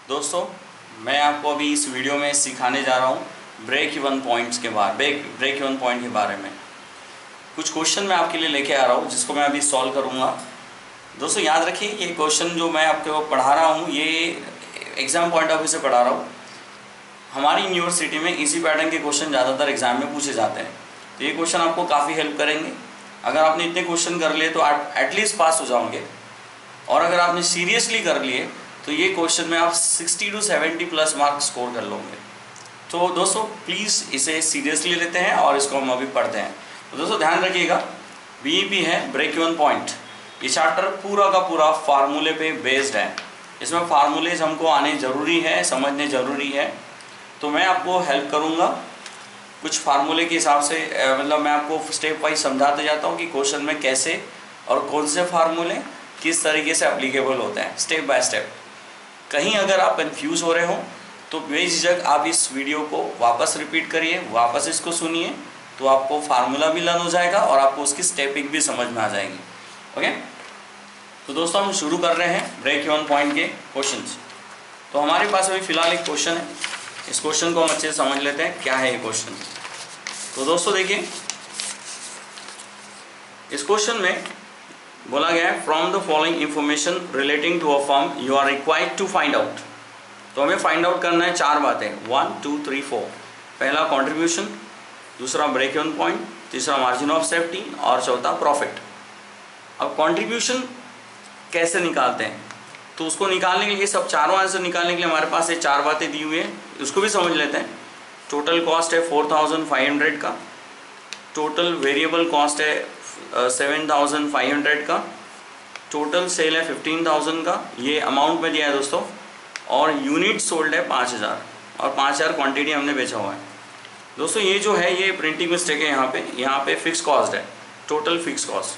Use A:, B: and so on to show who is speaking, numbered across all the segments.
A: दोस्तों, मैं आपको अभी इस वीडियो में सिखाने जा रहा हूँ ब्रेक इवन पॉइंट के बारे में। कुछ क्वेश्चन मैं आपके लिए लेके आ रहा हूँ जिसको मैं अभी सॉल्व करूँगा। दोस्तों याद रखिए, ये क्वेश्चन जो मैं आपको पढ़ा रहा हूँ ये एग्ज़ाम पॉइंट ऑफ व्यू से पढ़ा रहा हूँ। हमारी यूनिवर्सिटी में इसी पैटर्न के क्वेश्चन ज़्यादातर एग्जाम में पूछे जाते हैं, तो ये क्वेश्चन आपको काफ़ी हेल्प करेंगे। अगर आपने इतने क्वेश्चन कर लिए तो एटलीस्ट पास हो जाओगे, और अगर आपने सीरियसली कर लिए तो ये क्वेश्चन में आप 60 to 70 प्लस मार्क्स स्कोर कर लोगे। तो दोस्तों प्लीज़ इसे सीरियसली लेते हैं और इसको हम अभी पढ़ते हैं। तो दोस्तों ध्यान रखिएगा, बीईपी है ब्रेक इवन पॉइंट। ये चैप्टर पूरा का पूरा फार्मूले पे बेस्ड है। इसमें फार्मूलेज हमको आने ज़रूरी है, समझने ज़रूरी है। तो मैं आपको हेल्प करूँगा कुछ फार्मूले के हिसाब से, मतलब मैं आपको स्टेप वाइज समझाते जाता हूँ कि क्वेश्चन में कैसे और कौन से फार्मूले किस तरीके से एप्लीकेबल होते हैं, स्टेप बाय स्टेप। कहीं अगर आप कंफ्यूज हो रहे हो तो बेझिझक आप इस वीडियो को वापस रिपीट करिए, वापस इसको सुनिए, तो आपको फार्मूला भी लर्न हो जाएगा और आपको उसकी स्टेपिंग भी समझ में आ जाएगी। ओके, तो दोस्तों हम शुरू कर रहे हैं ब्रेक इवन पॉइंट के क्वेश्चंस। तो हमारे पास अभी फिलहाल एक क्वेश्चन है, इस क्वेश्चन को हम अच्छे से समझ लेते हैं क्या है ये क्वेश्चन। तो दोस्तों देखिए, इस क्वेश्चन में बोला गया है from the following information relating to a firm you are required to find out. तो हमें फाइंड आउट करना है चार बातें, 1 2 3 4। पहला कंट्रीब्यूशन, दूसरा ब्रेक इवन पॉइंट, तीसरा मार्जिन ऑफ सेफ्टी और चौथा प्रॉफिट। अब कंट्रीब्यूशन कैसे निकालते हैं, तो उसको निकालने के लिए, सब चारों आंसर निकालने के लिए हमारे पास ये चार बातें दी हुई है, उसको भी समझ लेते हैं। टोटल कॉस्ट है 4500 का, टोटल वेरिएबल कॉस्ट है 7500 का, टोटल सेल है 15000 का, ये अमाउंट में दिया है दोस्तों, और यूनिट सोल्ड है 5000 और 5000 क्वांटिटी हमने बेचा हुआ है। दोस्तों ये जो है ये प्रिंटिंग मिस्टेक है, यहाँ पे फिक्स कॉस्ट है, टोटल फिक्स कॉस्ट,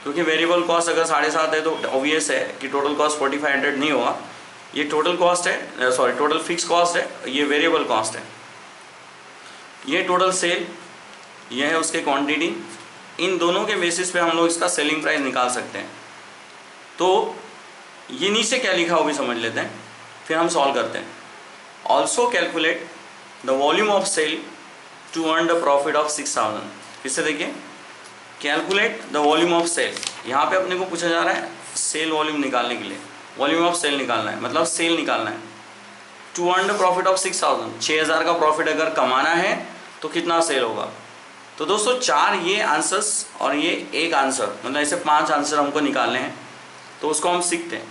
A: क्योंकि वेरिएबल कॉस्ट अगर 7.5 है तो ऑब्वियस है कि टोटल कॉस्ट 4500 नहीं होगा। ये टोटल कॉस्ट है, सॉरी टोटल फिक्स कॉस्ट है, ये वेरिएबल कॉस्ट है। ये टोटल सेल, ये है उसके क्वांटिटी। इन दोनों के बेसिस पे हम लोग इसका सेलिंग प्राइस निकाल सकते हैं। तो ये नीचे क्या लिखा वो भी समझ लेते हैं, फिर हम सॉल्व करते हैं। Also calculate the volume of sale to earn the profit of 6000। फिर से देखिए, calculate the volume of sale, यहाँ पे अपने को पूछा जा रहा है सेल वॉल्यूम निकालने के लिए, वॉल्यूम ऑफ सेल निकालना है, मतलब सेल निकालना है। To earn the profit of 6000, 6000 का प्रॉफिट अगर कमाना है तो कितना सेल होगा। तो दोस्तों चार ये आंसर्स और ये एक आंसर, मतलब ऐसे 5 आंसर हमको निकालने हैं, तो उसको हम सीखते हैं।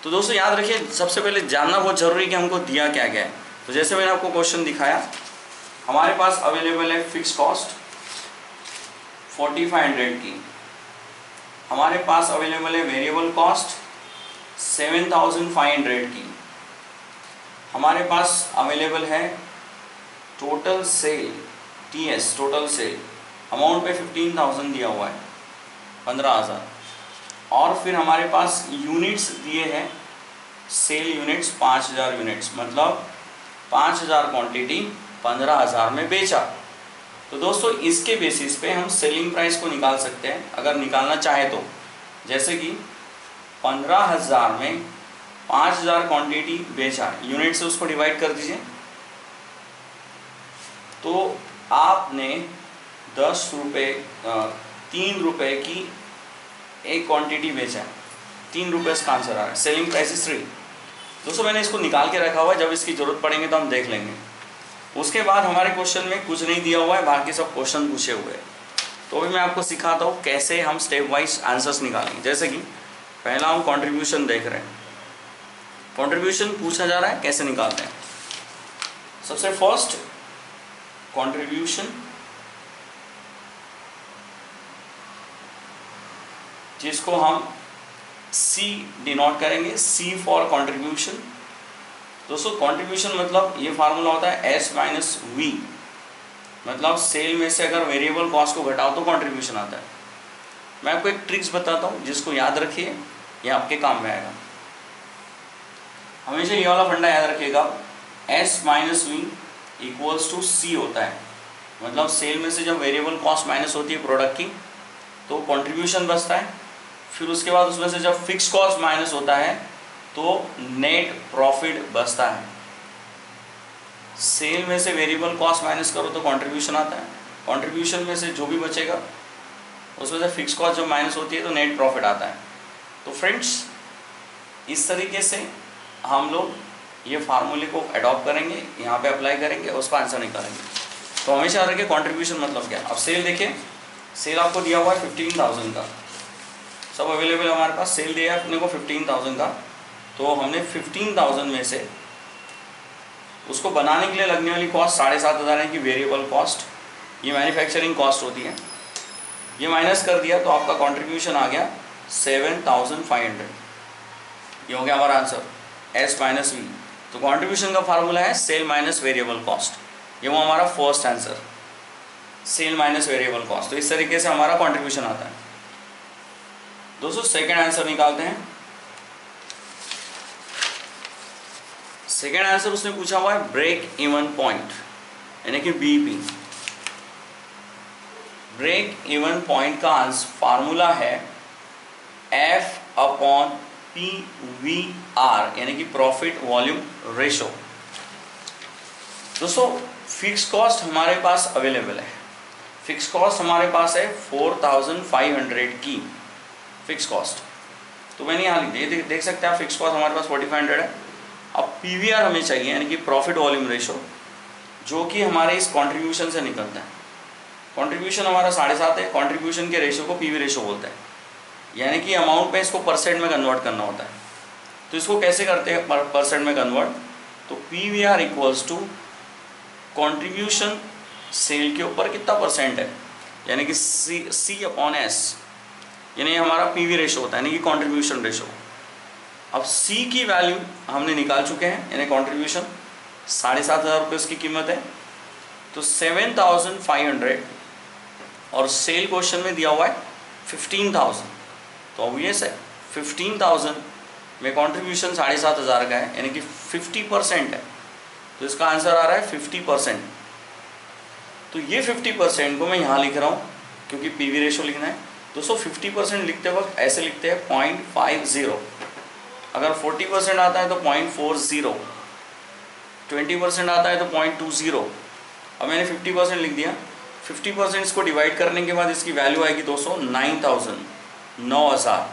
A: तो दोस्तों याद रखिए, सबसे पहले जानना बहुत जरूरी है कि हमको दिया क्या गया है। तो जैसे मैंने आपको क्वेश्चन दिखाया, हमारे पास अवेलेबल है फिक्स कॉस्ट 4500 की, हमारे पास अवेलेबल है वेरिएबल कॉस्ट 7500 की, हमारे पास अवेलेबल है total cell TS, total sale amount पे 15000 दिया हुआ है, 15000, और फिर हमारे पास यूनिट्स दिए हैं, सेल यूनिट्स 5000 यूनिट्स, मतलब 5000 क्वांटिटी 15000 में बेचा। तो दोस्तों इसके बेसिस पे हम सेलिंग प्राइस को निकाल सकते हैं अगर निकालना चाहे तो। जैसे कि 15000 में 5000 क्वांटिटी बेचा, यूनिट से उसको डिवाइड कर दीजिए, तो आपने 10 रुपये 3 रुपये की एक क्वांटिटी बेचा है, 3 रुपये इसका आंसर आ रहा है। Selling price is 3। दोस्तों मैंने इसको निकाल के रखा हुआ है, जब इसकी ज़रूरत पड़ेंगे तो हम देख लेंगे। उसके बाद हमारे क्वेश्चन में कुछ नहीं दिया हुआ है, बाकी सब क्वेश्चन पूछे हुए हैं। तो अभी मैं आपको सिखाता हूँ कैसे हम स्टेप वाइज आंसर्स निकालेंगे। जैसे कि पहला हम कॉन्ट्रीब्यूशन देख रहे हैं, कॉन्ट्रीब्यूशन पूछा जा रहा है कैसे निकालते हैं। सबसे फर्स्ट कंट्रीब्यूशन, जिसको हम C डिनोट करेंगे, C फॉर कंट्रीब्यूशन। दोस्तों कंट्रीब्यूशन मतलब ये फार्मूला होता है S माइनस V, मतलब सेल में से अगर वेरिएबल कॉस्ट को घटाओ तो कंट्रीब्यूशन आता है। मैं आपको एक ट्रिक्स बताता हूँ जिसको याद रखिए, ये आपके काम में आएगा। हमेशा ये वाला फंडा याद रखिएगा, S minus V equals to C होता है, मतलब सेल में से जब वेरिएबल कॉस्ट माइनस होती है प्रोडक्ट की तो कंट्रीब्यूशन बचता है, फिर उसके बाद उसमें से जब फिक्स कॉस्ट माइनस होता है तो नेट प्रॉफिट बचता है। सेल में से वेरिएबल कॉस्ट माइनस करो तो कंट्रीब्यूशन आता है, कंट्रीब्यूशन में से जो भी बचेगा उसमें से फिक्स कॉस्ट जब माइनस होती है तो नेट प्रॉफिट आता है। तो फ्रेंड्स इस तरीके से हम लोग ये फार्मूले को अडॉप्ट करेंगे, यहाँ पे अप्लाई करेंगे, उसका आंसर निकालेंगे। तो हमेशा याद रखिए कंट्रीब्यूशन मतलब क्या है। अब सेल देखिए, सेल आपको दिया हुआ है 15,000 का, सब अवेलेबल हमारे पास, सेल दिया है अपने को 15,000 का। तो हमने 15,000 में से उसको बनाने के लिए लगने वाली कॉस्ट 7,500 है कि वेरिएबल कॉस्ट, ये मैन्युफैक्चरिंग कॉस्ट होती है, ये माइनस कर दिया तो आपका कंट्रीब्यूशन आ गया 7,500। ये हो गया हमारा आंसर, S माइनस V। तो कंट्रीब्यूशन का फार्मूला है सेल माइनस वेरिएबल कॉस्ट, ये वो हमारा first answer, sale minus variable cost. तो इस तरीके से हमारा कंट्रीब्यूशन आता है। दोस्तों सेकंड आंसर निकालते हैं। सेकंड आंसर उसने पूछा हुआ है ब्रेक इवन पॉइंट, यानी कि बीईपी। ब्रेक इवन पॉइंट का फार्मूला है F अपॉन PVR, यानी कि प्रॉफिट वॉल्यूम रेशो। दोस्तों फिक्स कॉस्ट हमारे पास अवेलेबल है, फिक्स कॉस्ट हमारे पास है 4,500 की फिक्स कॉस्ट। तो मैंने यहाँ लिख दिया, देख सकते हैं आप, फिक्स कॉस्ट हमारे पास 4,500 है। अब PVR हमें चाहिए, यानी कि प्रॉफिट वॉल्यूम रेशो, जो कि हमारे इस कंट्रीब्यूशन से निकलता है। कंट्रीब्यूशन हमारा 7.5 है, कंट्रीब्यूशन के रेशो को PV रेशो बोलते हैं, यानी कि अमाउंट में इसको परसेंट में कन्वर्ट करना होता है। तो इसको कैसे करते हैं परसेंट में कन्वर्ट, तो PVR equals to contribution sale के ऊपर कितना परसेंट है, यानी कि C अपॉन S, यानी हमारा PV रेशो होता है, यानी कि कंट्रीब्यूशन रेशो। अब C की वैल्यू हमने निकाल चुके हैं, यानी कंट्रीब्यूशन 7,500 रुपये उसकी कीमत है, तो 7,500 और सेल क्वेश्चन में दिया हुआ है 15,000। तो ऑब्वियस है 15,000 में कंट्रीब्यूशन 7,500 का है, यानी कि 50% है। तो इसका आंसर आ रहा है 50%। तो ये 50% को मैं यहाँ लिख रहा हूँ क्योंकि PV रेशो लिखना है। दोस्तों 50% लिखते वक्त ऐसे लिखते हैं 0.50, अगर 40% आता है तो 0.40, 20% आता है तो 0.20। अब मैंने 50% लिख दिया, 50% इसको डिवाइड करने के बाद इसकी वैल्यू आएगी दोस्तों 9,000।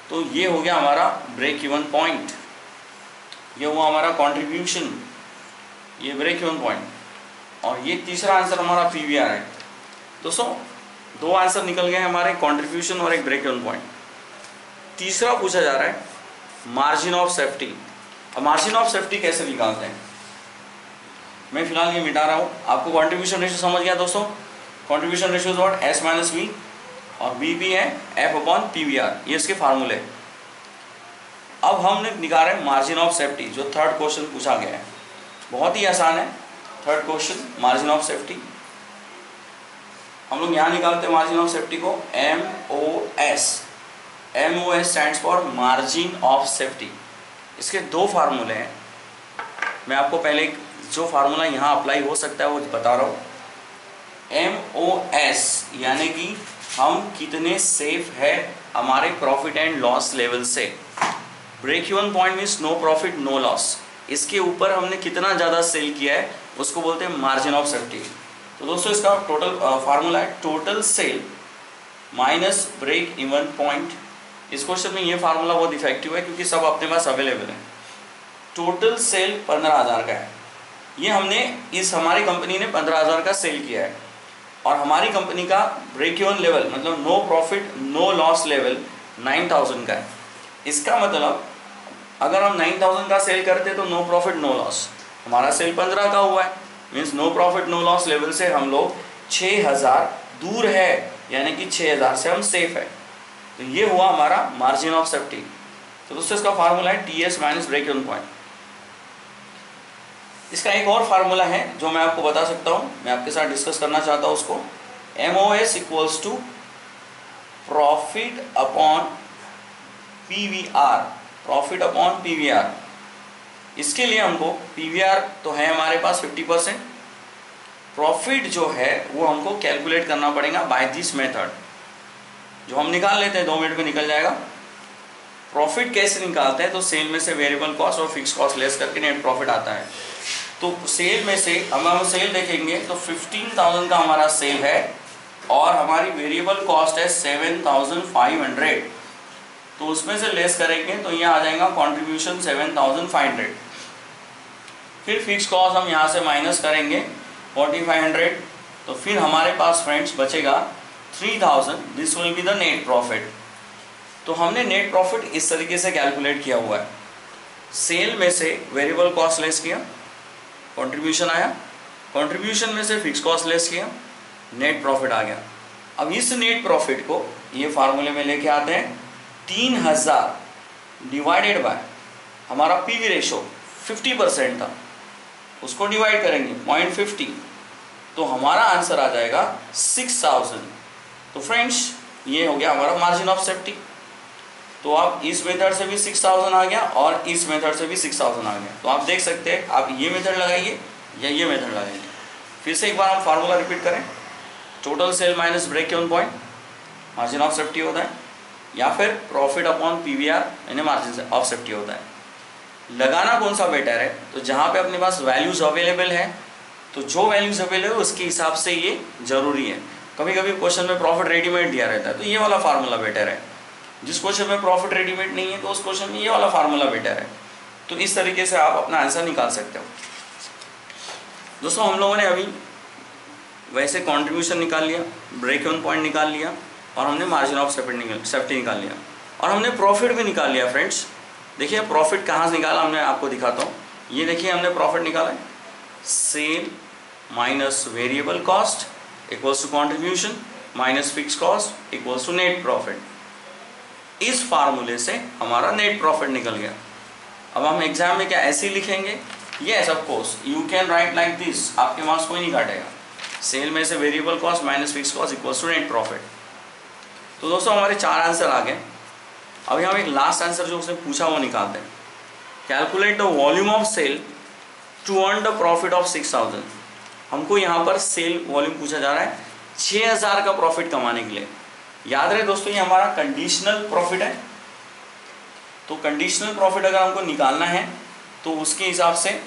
A: तो ये हो गया हमारा ब्रेक इवन पॉइंट, ये हुआ हमारा कंट्रीब्यूशन, ये ब्रेक इवन पॉइंट, और ये तीसरा आंसर हमारा PVR है। दोस्तों 2 आंसर निकल गए हमारे, कंट्रीब्यूशन और एक ब्रेक इवन पॉइंट। तीसरा पूछा जा रहा है मार्जिन ऑफ सेफ्टी। अब मार्जिन ऑफ सेफ्टी कैसे निकालते हैं, मैं फिलहाल ये मिटा रहा हूँ। आपको कंट्रीब्यूशन रेशो समझ गया दोस्तों, contribution ratio what, S minus V, और B है F अपॉन PVR, ये इसके फार्मूले। अब हमने निकाला है मार्जिन ऑफ सेफ्टी, जो थर्ड क्वेश्चन पूछा गया है, बहुत ही आसान है। Third question margin of safety, हम लोग यहाँ निकालते हैं मार्जिन ऑफ सेफ्टी को MOS। MOS stands for margin of safety. इसके 2 फार्मूले हैं, मैं आपको पहले जो फार्मूला यहाँ अप्लाई हो सकता है वो बता रहा हूँ। MOS यानी कि हम कितने सेफ है हमारे प्रॉफिट एंड लॉस लेवल से। Break even point means no profit no loss, इसके ऊपर हमने कितना ज़्यादा सेल किया है उसको बोलते हैं मार्जिन ऑफ सेफ्टी। तो दोस्तों इसका टोटल फार्मूला है total sale minus break even point. इस क्वेश्चन में ये फार्मूला बहुत इफेक्टिव है क्योंकि सब अपने पास अवेलेबल है। टोटल सेल 15,000 का है, ये हमने हमारी कंपनी ने 15,000 का सेल किया है, और हमारी कंपनी का ब्रेक इवन लेवल मतलब no profit no loss level 9,000 का है। इसका मतलब अगर हम 9,000 का सेल करते तो नो प्रॉफिट नो लॉस, हमारा सेल 15 का हुआ है, means no profit no loss level से हम लोग 6,000 दूर है, यानी कि 6,000 से हम सेफ है। तो ये हुआ हमारा मार्जिन ऑफ सेफ्टी। तो दोस्तों इसका फार्मूला है TS minus break even point. इसका एक और फार्मूला है जो मैं आपको बता सकता हूँ, मैं आपके साथ डिस्कस करना चाहता हूँ उसको। MOS equals to profit upon PVR, profit upon PVR। इसके लिए हमको PVR तो है हमारे पास 50%, प्रॉफिट जो है वो हमको कैलकुलेट करना पड़ेगा बाय दिस मेथड, जो हम निकाल लेते हैं 2 मिनट में निकल जाएगा। प्रॉफिट कैसे निकालते हैं, तो सेल में से वेरिएबल कॉस्ट और फिक्स कॉस्ट लेस करके नेट प्रॉफिट आता है। तो सेल में से हम सेल देखेंगे तो 15,000 का हमारा सेल है और हमारी वेरिएबल कॉस्ट है 7,500, तो उसमें से लेस करेंगे तो ये आ जाएगा कंट्रीब्यूशन 7,500। फिर फिक्स कॉस्ट हम यहाँ से माइनस करेंगे 4,500, तो फिर हमारे पास फ्रेंड्स बचेगा 3,000। This will be the net profit. तो हमने नेट प्रॉफिट इस तरीके से कैलकुलेट किया हुआ है, सेल में से वेरिएबल कॉस्ट लेस किया, कंट्रीब्यूशन आया, कंट्रीब्यूशन में से फिक्स कॉस्ट लेस किया, नेट प्रॉफिट आ गया। अब इस नेट प्रॉफिट को ये फार्मूले में लेके आते हैं, 3,000 डिवाइडेड बाय हमारा पीवी रेशो 50% था, उसको डिवाइड करेंगे 0.50, तो हमारा आंसर आ जाएगा 6,000। तो फ्रेंड्स ये हो गया हमारा मार्जिन ऑफ सेफ्टी। तो आप इस मेथड से भी 6,000 आ गया और इस मेथड से भी 6,000 आ गया। तो आप देख सकते हैं, आप ये मेथड लगाइए या ये मेथड लगाइए। फिर से एक बार हम फार्मूला रिपीट करें, total sale minus break even point margin of safety होता है, या फिर प्रॉफिट अपॉन पीवीआर यानी मार्जिन ऑफ सेफ्टी होता है। लगाना कौन सा बेटर है, तो जहाँ पे अपने पास वैल्यूज अवेलेबल है, तो जो वैल्यूज अवेलेबल है उसके हिसाब से ये जरूरी है। कभी कभी क्वेश्चन में प्रॉफिट रेडीमेड दिया रहता है, तो ये वाला फार्मूला बेटर है। जिस क्वेश्चन में प्रॉफिट रेडीमेड नहीं है तो उस क्वेश्चन में ये वाला फार्मूला बेटर है। तो इस तरीके से आप अपना आंसर निकाल सकते हो। दोस्तों हम लोगों ने अभी वैसे कंट्रीब्यूशन निकाल लिया, ब्रेक इवन पॉइंट निकाल लिया, और हमने मार्जिन ऑफ सेफ्टी निकाल लिया, और हमने प्रॉफिट भी निकाल लिया। फ्रेंड्स देखिए प्रॉफिट कहाँ से निकाला, हमने आपको दिखाता हूँ। ये देखिए हमने प्रॉफिट निकाला है, sale minus variable cost equals to contribution minus fix cost equals to net profit. इस फार्मूले से हमारा नेट प्रॉफिट निकल गया। अब हम एग्जाम में क्या ऐसे ही लिखेंगे? Yes of course you can write like this, आपके मार्क्स कोई नहीं काटेगा। सेल में से variable cost minus fix cost equals to net profit. तो दोस्तों हमारे 4 आंसर आ गए। अभी हम एक लास्ट आंसर जो उसने पूछा वो निकालते हैं। Calculate the volume of sale to earn the profit of 6,000। हमको यहाँ पर सेल वॉल्यूम पूछा जा रहा है 6,000 का प्रॉफिट कमाने के लिए। याद रहे दोस्तों ये हमारा कंडीशनल प्रॉफिट है, तो कंडीशनल प्रॉफिट अगर हमको निकालना है तो उसके हिसाब से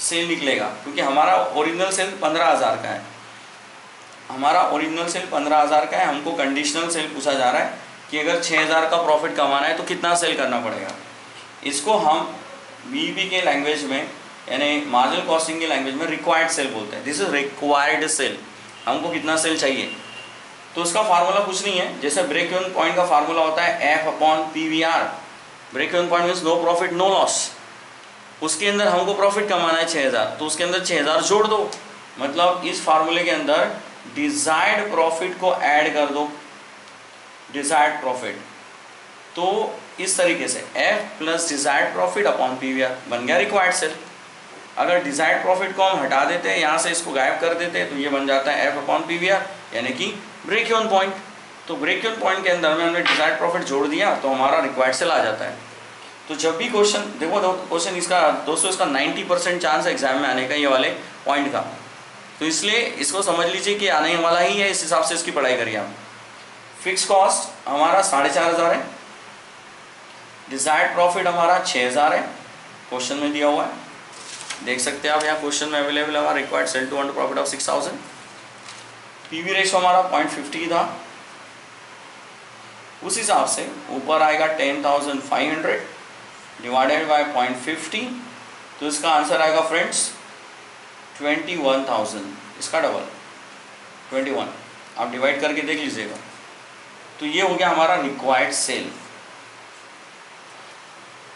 A: सेल निकलेगा, क्योंकि हमारा ओरिजिनल सेल 15,000 का है। हमारा ओरिजिनल सेल 15,000 का है, हमको कंडीशनल सेल पूछा जा रहा है कि अगर 6,000 का प्रॉफिट कमाना है तो कितना सेल करना पड़ेगा। इसको हम बीईपी के लैंग्वेज में यानी मार्जिनल कॉस्टिंग की लैंग्वेज में रिक्वायर्ड सेल बोलते हैं। दिस इज रिक्वायर्ड सेल, हमको कितना सेल चाहिए। तो उसका फार्मूला कुछ नहीं है, जैसे ब्रेक इवन पॉइंट का फार्मूला होता है F upon PVR. Break even point means no profit no loss. उसके अंदर हमको प्रॉफिट कमाना है 6,000, तो उसके अंदर 6,000 जोड़ दो, मतलब इस फार्मूले के अंदर डिजायर्ड प्रॉफिट को ऐड कर दो, डिजायर्ड प्रॉफिट। तो इस तरीके से F plus desired profit upon PVR बन गया रिक्वायर्ड सेल। अगर डिजायर्ड प्रॉफिट को हम हटा देते हैं, यहाँ से इसको गायब कर देते हैं, तो ये बन जाता है एफ अपॉन पीवीआर यानी कि ब्रेक इवन पॉइंट। तो ब्रेक इवन पॉइंट के अंदर में हमने डिजायर्ड प्रॉफिट जोड़ दिया तो हमारा रिक्वायर्ड सेल आ जाता है। तो जब भी क्वेश्चन देखो क्वेश्चन इसका दोस्तों इसका 90% चांस है एग्जाम में आने का, ये वाले पॉइंट का। तो इसलिए इसको समझ लीजिए कि आने वाला ही है, इस हिसाब से इसकी पढ़ाई करिए आप। फिक्स कॉस्ट हमारा 4,500 है, डिजायर्ड प्रॉफिट हमारा 6,000 है, क्वेश्चन में दिया हुआ है, देख सकते हैं आप यहाँ क्वेश्चन में अवेलेबल है। Required sale to earn profit of 6,000। PV ratio हमारा 0.50 था, उस हिसाब से ऊपर आएगा 10,500 डिवाइडेड बाय 0.50, तो इसका आंसर आएगा फ्रेंड्स 21,000। इसका डबल 21 आप डिवाइड करके देख लीजिएगा। तो ये हो गया हमारा रिक्वायर्ड सेल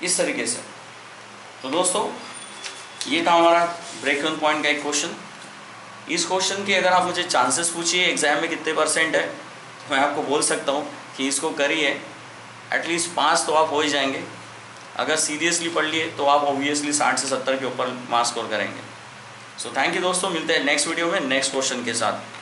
A: इस तरीके से। तो दोस्तों ये था हमारा ब्रेक इवन पॉइंट का एक क्वेश्चन। इस क्वेश्चन के अगर आप मुझे चांसेस पूछिए एग्जाम में कितने % है, तो मैं आपको बोल सकता हूँ कि इसको करिए, एटलीस्ट 5 तो आप हो ही जाएंगे। अगर सीरियसली पढ़ लिए तो आप ऑब्वियसली 60 से 70 के ऊपर मार्क्स स्कोर करेंगे। सो थैंक यू दोस्तों, मिलते हैं नेक्स्ट वीडियो में नेक्स्ट क्वेश्चन के साथ।